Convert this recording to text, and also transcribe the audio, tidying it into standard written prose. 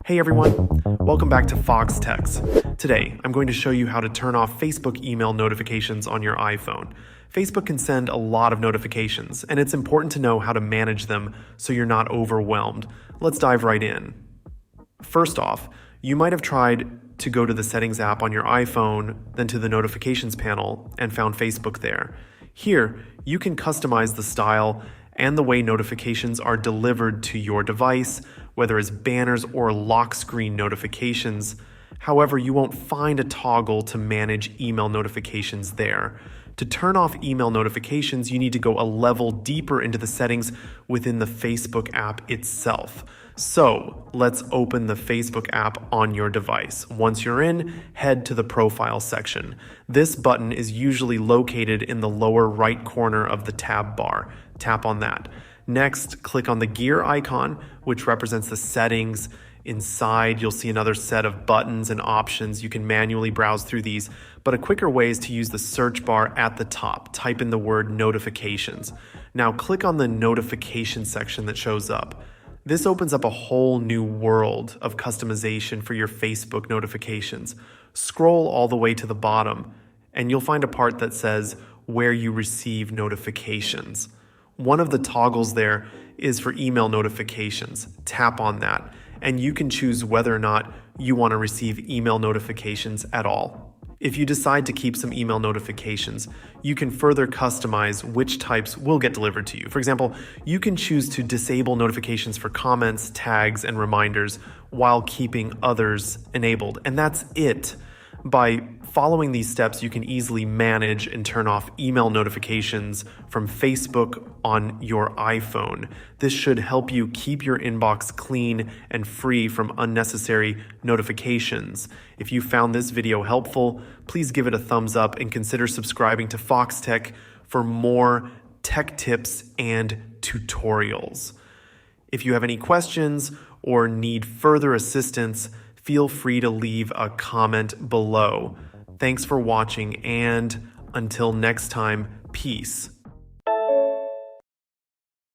Hey everyone, welcome back to Foxtecc. Today, I'm going to show you how to turn off Facebook email notifications on your iPhone. Facebook can send a lot of notifications, and it's important to know how to manage them so you're not overwhelmed. Let's dive right in. First off, you might have tried to go to the Settings app on your iPhone, then to the Notifications panel, and found Facebook there. Here, you can customize the style and the way notifications are delivered to your device, whether as banners or lock screen notifications. However, you won't find a toggle to manage email notifications there. To turn off email notifications, you need to go a level deeper into the settings within the Facebook app itself. So let's open the Facebook app on your device. Once you're in, head to the Profile section. This button is usually located in the lower right corner of the tab bar. Tap on that. Next, click on the gear icon, which represents the settings. Inside, you'll see another set of buttons and options. You can manually browse through these, but a quicker way is to use the search bar at the top. Type in the word notifications. Now click on the notification section that shows up. This opens up a whole new world of customization for your Facebook notifications. Scroll all the way to the bottom, and you'll find a part that says where you receive notifications. One of the toggles there is for email notifications. Tap on that, and you can choose whether or not you want to receive email notifications at all. If you decide to keep some email notifications, you can further customize which types will get delivered to you. For example, you can choose to disable notifications for comments, tags, and reminders while keeping others enabled. And that's it. By following these steps, you can easily manage and turn off email notifications from Facebook on your iPhone. This should help you keep your inbox clean and free from unnecessary notifications. If you found this video helpful, please give it a thumbs up and consider subscribing to Foxtecc for more tech tips and tutorials. If you have any questions or need further assistance, feel free to leave a comment below. Thanks for watching, and until next time, peace.